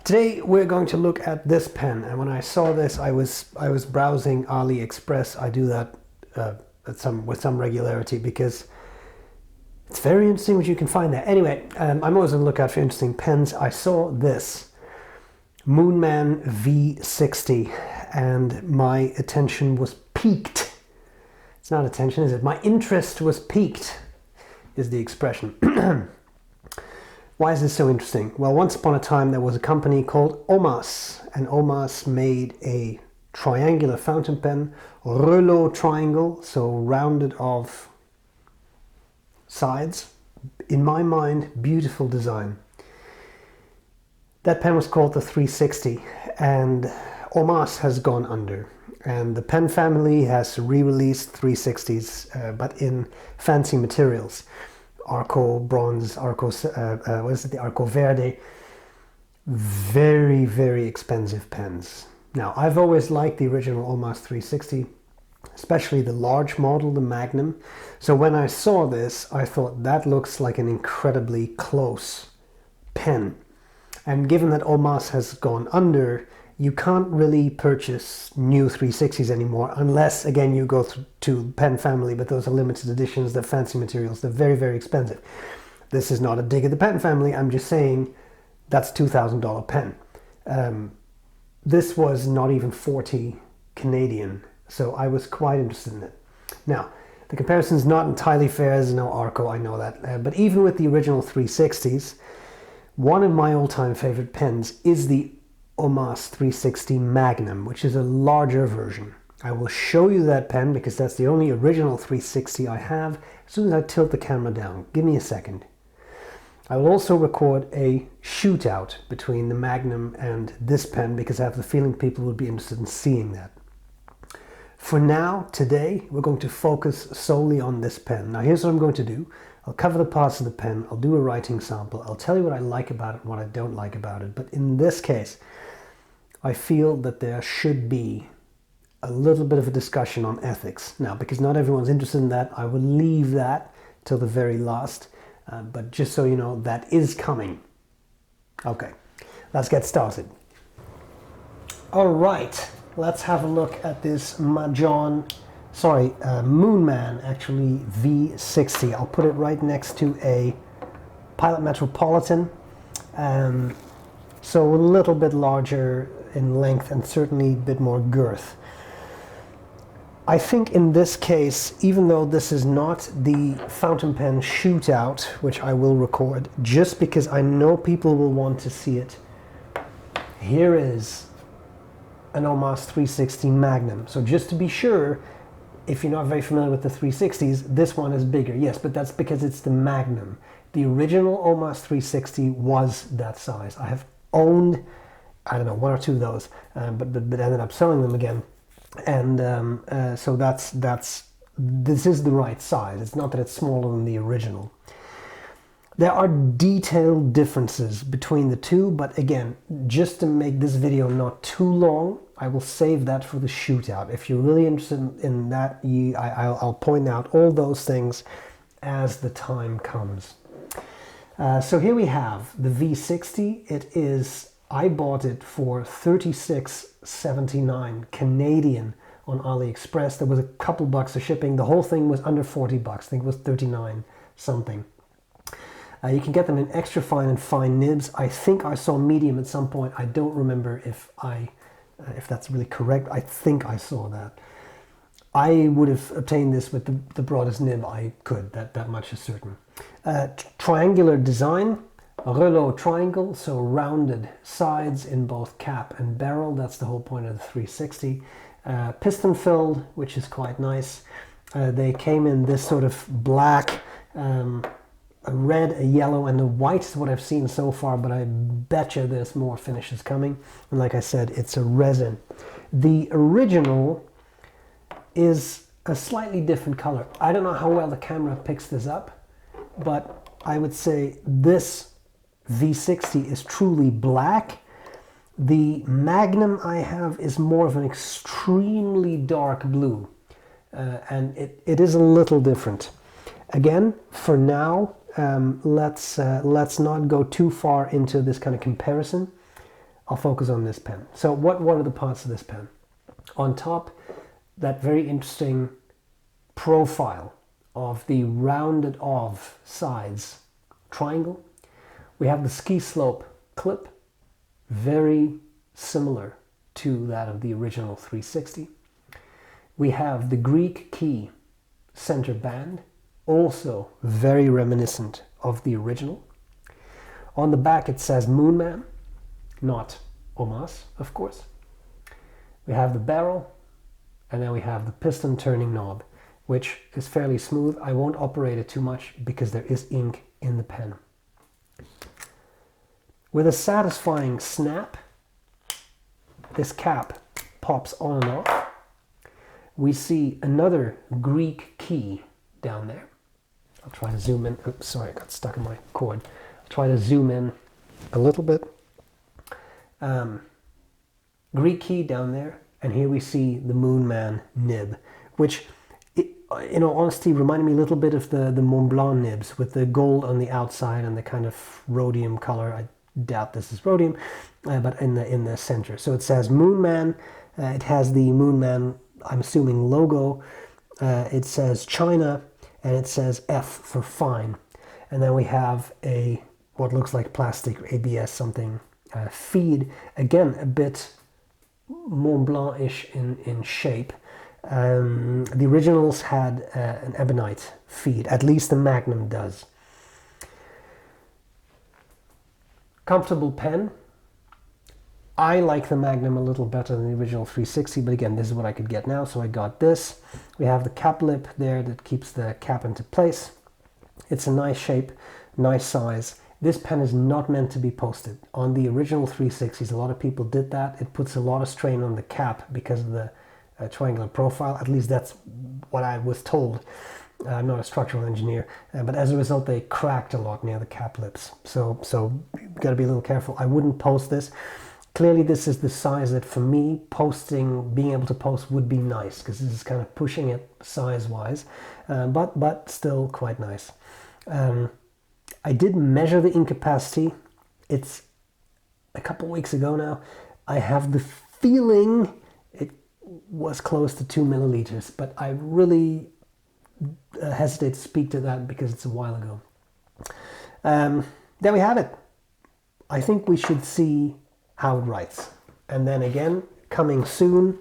Today we're going to look at this pen, and when I saw this, I was browsing AliExpress. I do that with some regularity because it's very interesting what you can find there. Anyway, I'm always on the lookout for interesting pens. I saw this Moonman V60, and my attention was piqued. It's not attention, is it? My interest was piqued, is the expression. Why is this so interesting? Well, once upon a time there was a company called homage, and homage made a triangular fountain pen, rouleau triangle, so rounded off sides. In my mind, beautiful design. That pen was called the 360, and homage has gone under. And the pen family has re-released 360s, but in fancy materials. Arco bronze, Arco, the Arco Verde. Very, very expensive pens. Now, I've always liked the original homage 360, especially the large model, the Magnum. So when I saw this, I thought that looks like an incredibly close pen. And given that homage has gone under, you can't really purchase new 360s anymore unless, again, you go to pen family, but those are limited editions, they're fancy materials, they're very, very expensive. This is not a dig at the pen family, I'm just saying that's $2,000 pen. This was not even 40 Canadian, so I was quite interested in it. Now, the comparison's not entirely fair, there's no Arco, I know that, but even with the original 360s, one of my all-time favorite pens is the homage 360 Magnum, which is a larger version. I will show you that pen because that's the only original 360 I have as soon as I tilt the camera down. Give me a second. I will also record a shootout between the Magnum and this pen because I have the feeling people would be interested in seeing that. For now, today, we're going to focus solely on this pen. Now here's what I'm going to do. I'll cover the parts of the pen, I'll do a writing sample, I'll tell you what I like about it and what I don't like about it. But in this case, I feel that there should be a little bit of a discussion on ethics. Now, because not everyone's interested in that, I will leave that till the very last. But just so you know, that is coming. Okay, let's get started. All right, let's have a look at this Moonman actually V60. I'll put it right next to a Pilot Metropolitan. So a little bit larger in length and certainly a bit more girth. I think in this case, even though this is not the fountain pen shootout, which I will record, just because I know people will want to see it, here is an homage 360 Magnum. So just to be sure, if you're not very familiar with the 360s, this one is bigger. Yes, but that's because it's the Magnum. The original homage 360 was that size. I have owned, I don't know, one or two of those, but ended up selling them again. And so this is the right size. It's not that it's smaller than the original. There are detailed differences between the two, but again, just to make this video not too long, I will save that for the shootout. If you're really interested in that, I'll point out all those things as the time comes. So here we have the V60. It is, I bought it for $36.79 Canadian on AliExpress. There was a couple bucks of shipping. The whole thing was under 40 bucks. I think it was 39 something. You can get them in extra fine and fine nibs. I think I saw medium at some point. I don't remember if that's really correct. I think I saw that. I would have obtained this with the broadest nib I could. That much is certain. Triangular design, rouleau triangle, so rounded sides in both cap and barrel. That's the whole point of the 360. Piston filled, which is quite nice. They came in this sort of black, a red, a yellow, and a white is what I've seen so far, but I betcha there's more finishes coming. And like I said, it's a resin. The original is a slightly different color. I don't know how well the camera picks this up, but I would say this V60 is truly black. The Magnum I have is more of an extremely dark blue, and it is a little different. Again, for now, let's not go too far into this kind of comparison. I'll focus on this pen. So what are the parts of this pen? On top, that very interesting profile of the rounded off sides triangle. We have the ski slope clip, very similar to that of the original 360. We have the Greek key center band, also very reminiscent of the original. On the back it says Moonman, not homage, of course. We have the barrel, and then we have the piston turning knob, which is fairly smooth. I won't operate it too much because there is ink in the pen. With a satisfying snap, this cap pops on and off. We see another Greek key down there. I'll try to zoom in. Oops, sorry, I got stuck in my cord. I'll try to zoom in a little bit. Greek key down there, and here we see the Moonman nib, which, in all honesty, reminded me a little bit of the Mont Blanc nibs with the gold on the outside and the kind of rhodium color. I doubt this is rhodium, but in the center. So it says Moonman. It has the Moonman, I'm assuming, logo. It says China, and it says F for fine. And then we have what looks like plastic ABS something feed, again a bit Mont Blanc-ish in shape. The originals had an ebonite feed, at least the Magnum does. Comfortable pen. I like the Magnum a little better than the original 360, but again, this is what I could get now, so I got this. We have the cap lip there that keeps the cap into place. It's a nice shape, nice size. This pen is not meant to be posted. On the original 360s, a lot of people did that. It puts a lot of strain on the cap because of the triangular profile. At least that's what I was told. I'm not a structural engineer, but as a result, they cracked a lot near the cap lips. So you've got to be a little careful. I wouldn't post this. Clearly, this is the size that for me, being able to post would be nice, because this is kind of pushing it size-wise, but still quite nice. I did measure the ink capacity. It's a couple weeks ago now. I have the feeling it was close to 2 milliliters, but I really hesitate to speak to that because it's a while ago. There we have it. I think we should see how it writes. And then again, coming soon,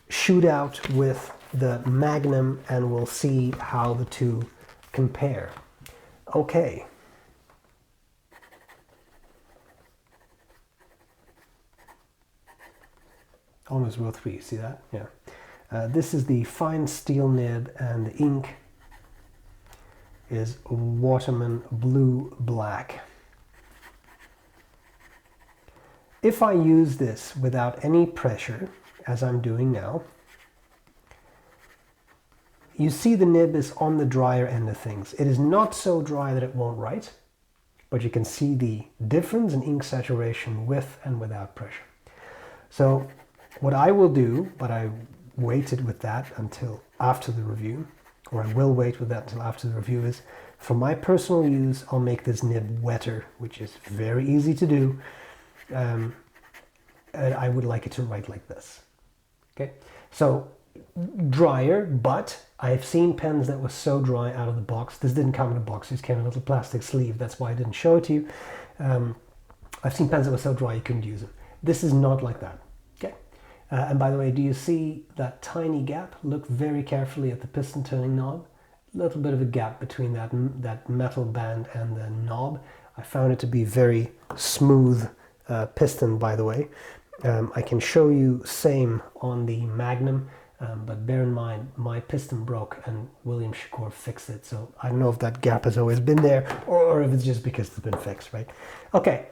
shootout with the Magnum, and we'll see how the two compare. Okay. Almost row 3, see that? Yeah. This is the fine steel nib, and the ink is Waterman Blue Black. If I use this without any pressure, as I'm doing now, you see the nib is on the drier end of things. It is not so dry that it won't write, but you can see the difference in ink saturation with and without pressure. So what I will do, but I waited with that until after the review, or I will wait with that until after the review, is for my personal use, I'll make this nib wetter, which is very easy to do. And I would like it to write like this. Okay, so drier, but I've seen pens that were so dry out of the box. This didn't come in a box, this came in a little plastic sleeve. That's why I didn't show it to you. I've seen pens that were so dry you couldn't use them. This is not like that. Okay, and by the way, do you see that tiny gap? Look very carefully at the piston turning knob. A little bit of a gap between that metal band and the knob. I found it to be very smooth piston, by the way. I can show you same on the Magnum, but bear in mind my piston broke and William Shakur fixed it, so I don't know if that gap has always been there or if it's just because it's been fixed, right? Okay.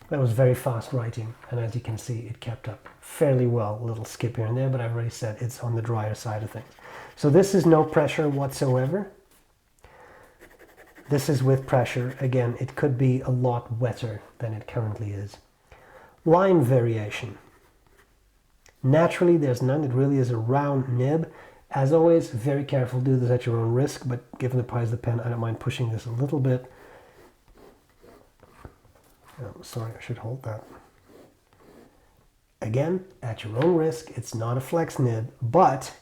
That was very fast writing, and as you can see, it kept up fairly well. A little skip here and there, but I've already said it's on the drier side of things. So this is no pressure whatsoever. This is with pressure. Again, it could be a lot wetter than it currently is. Line variation. Naturally, there's none. It really is a round nib, As always, very careful, do this at your own risk, but given the price of the pen, I don't mind pushing this a little bit. Oh, sorry, I should hold that. Again, at your own risk. It's not a flex nib, but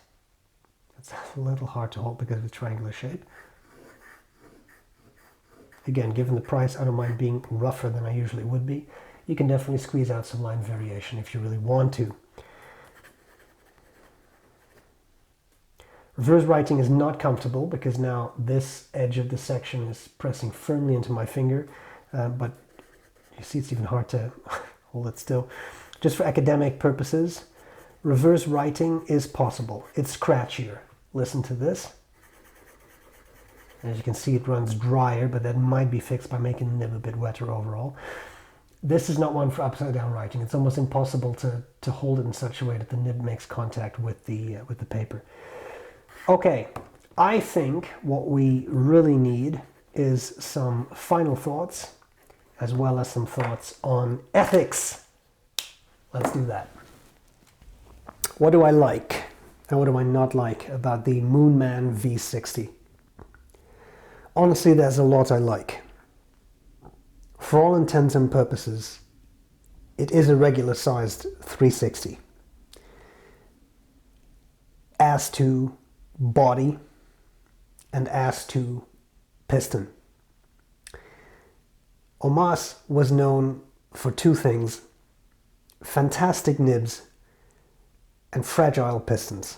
it's a little hard to hold because of the triangular shape. Again, given the price, I don't mind being rougher than I usually would be. You can definitely squeeze out some line variation if you really want to. Reverse writing is not comfortable because now this edge of the section is pressing firmly into my finger, but you see it's even hard to hold it still. Just for academic purposes, reverse writing is possible. It's scratchier. Listen to this. As you can see, it runs drier, but that might be fixed by making the nib a bit wetter overall. This is not one for upside down writing. It's almost impossible to hold it in such a way that the nib makes contact with the paper. Okay, I think what we really need is some final thoughts, as well as some thoughts on ethics. Let's do that. What do I like and what do I not like about the Moonman V60? Honestly, there's a lot I like. For all intents and purposes, it is a regular sized 360. As to body and as to piston. Homage was known for two things: fantastic nibs and fragile pistons.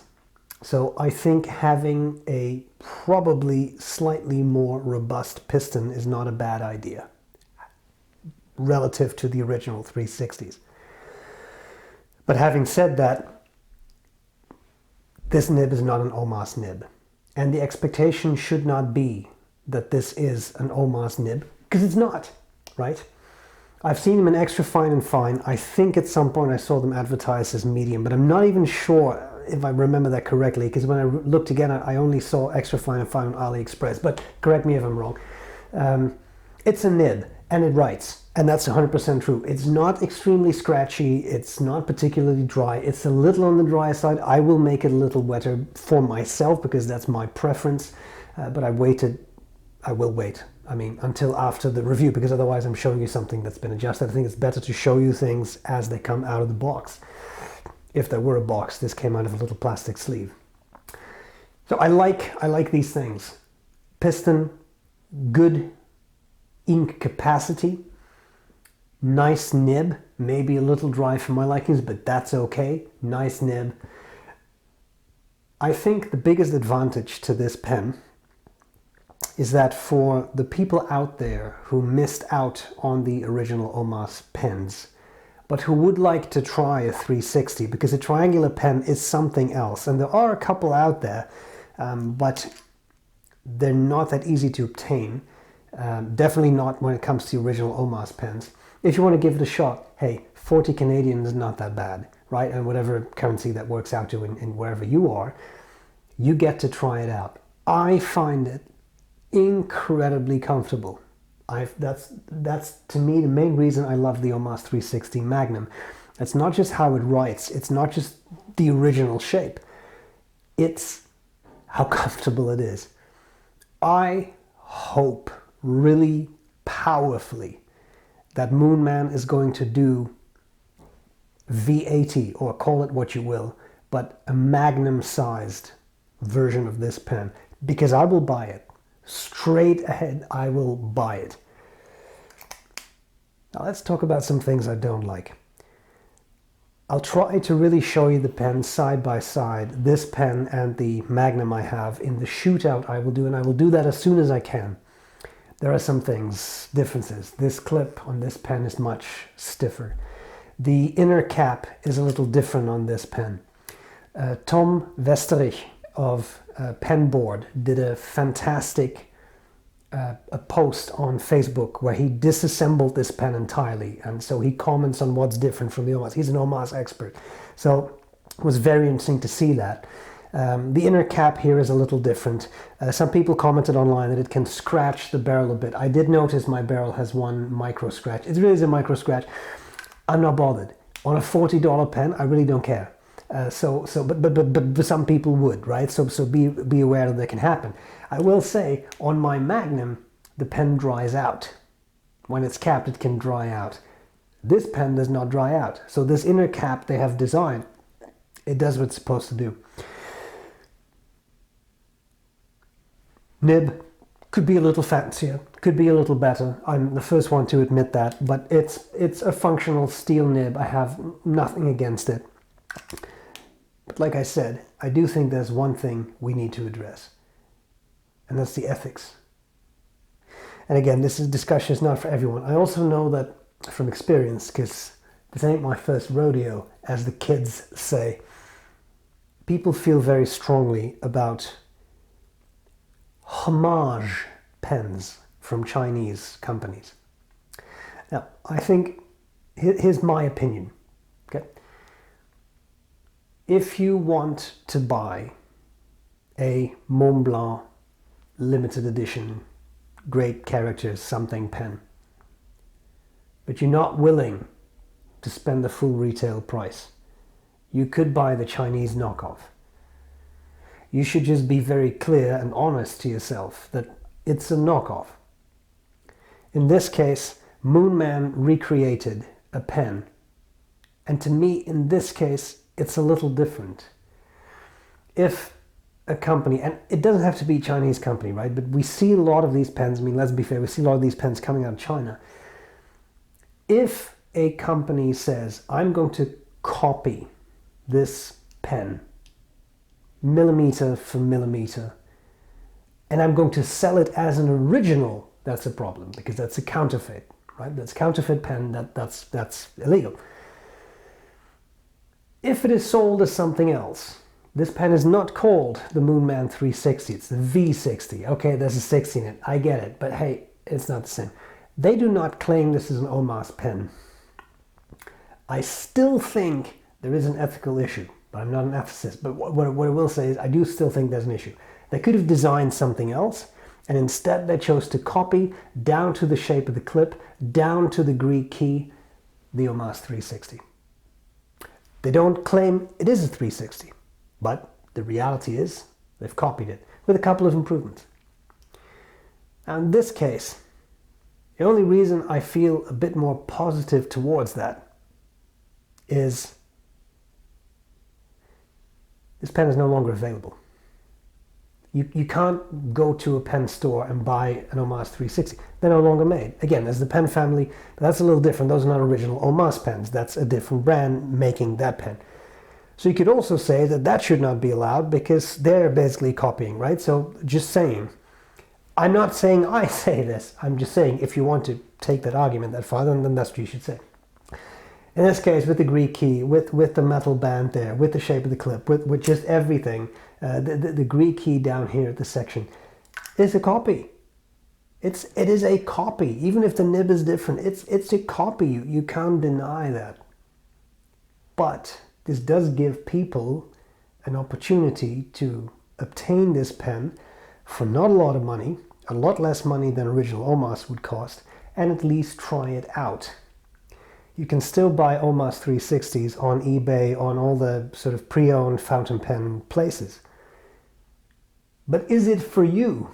So I think having a probably slightly more robust piston is not a bad idea relative to the original 360s. But having said that, this nib is not an Homage nib. And the expectation should not be that this is an Homage nib, because it's not, right? I've seen them in extra fine and fine. I think at some point I saw them advertised as medium, but I'm not even sure if I remember that correctly, because when I looked again, I only saw extra fine and fine on AliExpress, but correct me if I'm wrong. It's a nib, and it writes, and that's 100% true. It's not extremely scratchy, it's not particularly dry, it's a little on the dry side. I will make it a little wetter for myself, because that's my preference, but I will wait. I mean, until after the review, because otherwise I'm showing you something that's been adjusted. I think it's better to show you things as they come out of the box. If there were a box, this came out of a little plastic sleeve. So I like these things. Piston, good ink capacity, nice nib, maybe a little dry for my likings, but that's okay. Nice nib. I think the biggest advantage to this pen is that for the people out there who missed out on the original Homage pens, but who would like to try a 360, because a triangular pen is something else, and there are a couple out there, but they're not that easy to obtain. Definitely not when it comes to the original Homage pens. If you want to give it a shot, hey, 40 Canadian is not that bad, right? And whatever currency that works out to in wherever you are, you get to try it out. I find it incredibly comfortable. That's to me the main reason I love the Homage 360 Magnum. It's not just how it writes, it's not just the original shape, it's how comfortable it is. I hope really powerfully that Moonman is going to do V80, or call it what you will, but a Magnum sized version of this pen, because I will buy it. Straight ahead, I will buy it. Now let's talk about some things I don't like. I'll try to really show you the pen side by side, this pen and the Magnum I have, in the shootout I will do, and I will do that as soon as I can. There are some differences. This clip on this pen is much stiffer. The inner cap is a little different on this pen. Tom Westerich of Penboard did a fantastic a post on Facebook where he disassembled this pen entirely, and so he comments on what's different from the Homage. He's an Homage expert, so it was very interesting to see that. The inner cap here is a little different. Some people commented online that it can scratch the barrel a bit. I did notice my barrel has one micro scratch. It really is a micro scratch. I'm not bothered. On a $40 pen, I really don't care. But some people would, right? So be aware that can happen. I will say, on my Magnum, the pen dries out. When it's capped, it can dry out. This pen does not dry out. So this inner cap they have designed, it does what it's supposed to do. Nib could be a little fancier, could be a little better. I'm the first one to admit that, but it's a functional steel nib. I have nothing against it. But like I said, I do think there's one thing we need to address, and that's the ethics. And again, this discussion is not for everyone. I also know that from experience, because this ain't my first rodeo, as the kids say, people feel very strongly about homage pens from Chinese companies. Now, I think, here's my opinion, okay? If you want to buy a Montblanc limited edition, great characters, something pen, but you're not willing to spend the full retail price, you could buy the Chinese knockoff. You should just be very clear and honest to yourself that it's a knockoff. In this case, Moonman recreated a pen, and to me, in this case, it's a little different. If a company, and it doesn't have to be a Chinese company, right? But we see a lot of these pens, I mean, let's be fair, we see a lot of these pens coming out of China. If a company says, I'm going to copy this pen, millimeter for millimeter, and I'm going to sell it as an original, that's a problem, because that's a counterfeit, right? That's counterfeit pen, that's illegal. If it is sold as something else, this pen is not called the Moonman 360, it's the V60. Okay, there's a 60 in it, I get it, but hey, it's not the same. They do not claim this is an Omas pen. I still think there is an ethical issue, but I'm not an ethicist. But what I will say is I do still think there's an issue. They could have designed something else, and instead they chose to copy down to the shape of the clip, down to the Greek key, the Omas 360. They don't claim it is a 360, but the reality is they've copied it with a couple of improvements. Now in this case, the only reason I feel a bit more positive towards that is this pen is no longer available. You can't go to a pen store and buy an Omas 360. They're no longer made. Again, there's the pen family, but that's a little different. Those are not original Omas pens. That's a different brand making that pen. So you could also say that that should not be allowed because they're basically copying, right? So just saying. I'm not saying I say this. I'm just saying if you want to take that argument that far, then that's what you should say. In this case, with the Greek key, with the metal band there, with the shape of the clip, with just everything, the Greek key down here at the section is a copy. It is a copy. Even if the nib is different, it's a copy. You can't deny that. But this does give people an opportunity to obtain this pen for not a lot of money, a lot less money than original Omas would cost, and at least try it out. You can still buy Omas 360s on eBay, on all the sort of pre-owned fountain pen places. But is it for you?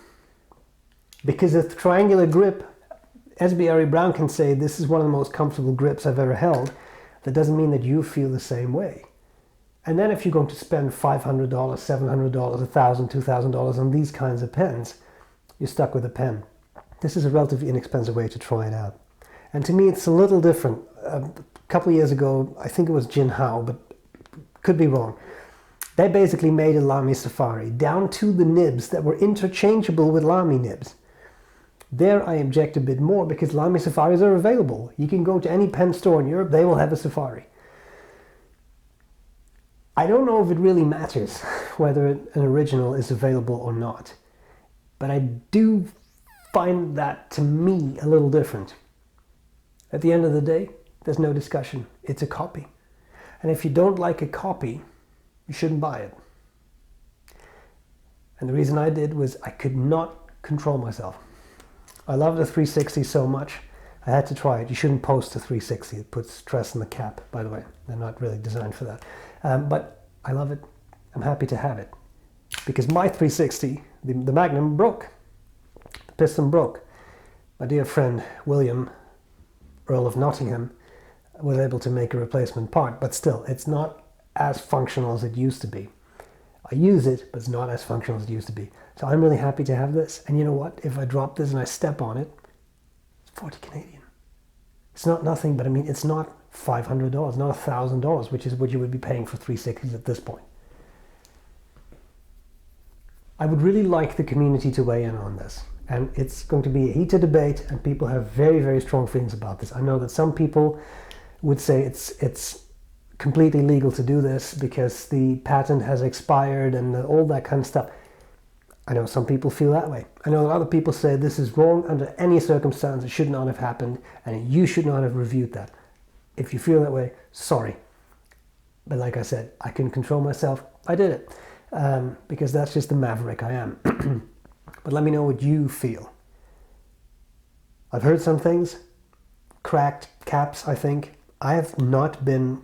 Because a triangular grip, as B.R.E. Brown can say, this is one of the most comfortable grips I've ever held. That doesn't mean that you feel the same way. And then if you're going to spend $500, $700, $1,000, $2,000 on these kinds of pens, you're stuck with a pen. This is a relatively inexpensive way to try it out. And to me, it's a little different. A couple of years ago, I think it was Jinhao, but could be wrong. They basically made a Lamy Safari down to the nibs that were interchangeable with Lamy nibs. There I object a bit more because Lamy Safaris are available. You can go to any pen store in Europe, they will have a Safari. I don't know if it really matters whether an original is available or not, but I do find that, to me, a little different. At the end of the day, there's no discussion. It's a copy. And if you don't like a copy, you shouldn't buy it. And the reason I did was I could not control myself. I love the 360 so much, I had to try it. You shouldn't post a 360. It puts stress on the cap, by the way. They're not really designed for that. But I love it. I'm happy to have it. Because my 360, the Magnum, broke. The piston broke. My dear friend William, Earl of Nottingham, was able to make a replacement part, but still, it's not as functional as it used to be. I use it, but it's not as functional as it used to be. So I'm really happy to have this. And you know what? If I drop this and I step on it, it's 40 Canadian. It's not nothing, but I mean, it's not $500, not $1,000, which is what you would be paying for 360s at this point. I would really like the community to weigh in on this. And it's going to be a heated debate, and people have very, very strong feelings about this. I know that some people would say it's completely legal to do this because the patent has expired and all that kind of stuff. I know some people feel that way. I know other people say this is wrong under any circumstance. It should not have happened, and you should not have reviewed that. If you feel that way, sorry. But like I said, I couldn't control myself. I did it because that's just the maverick I am. But let me know what you feel. I've heard some things, cracked caps, I think. I have not been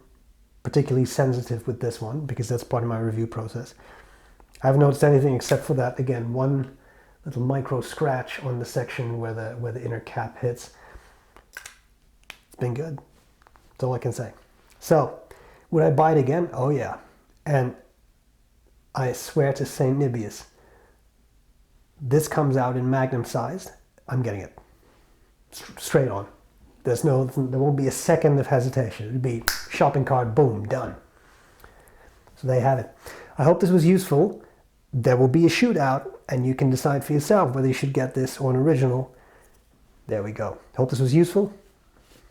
particularly sensitive with this one because that's part of my review process. I haven't noticed anything except for that, again, one little micro scratch on the section where the inner cap hits. It's been good. That's all I can say. So, would I buy it again? Oh yeah. And I swear to St. Nibius, this comes out in Magnum sized, I'm getting it. Straight on. There won't be a second of hesitation. It'll be shopping cart, boom, done. So there you have it. I hope this was useful. There will be a shootout, and you can decide for yourself whether you should get this or an original. There we go. Hope this was useful.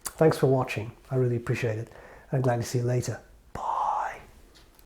Thanks for watching. I really appreciate it. I'm glad to see you later.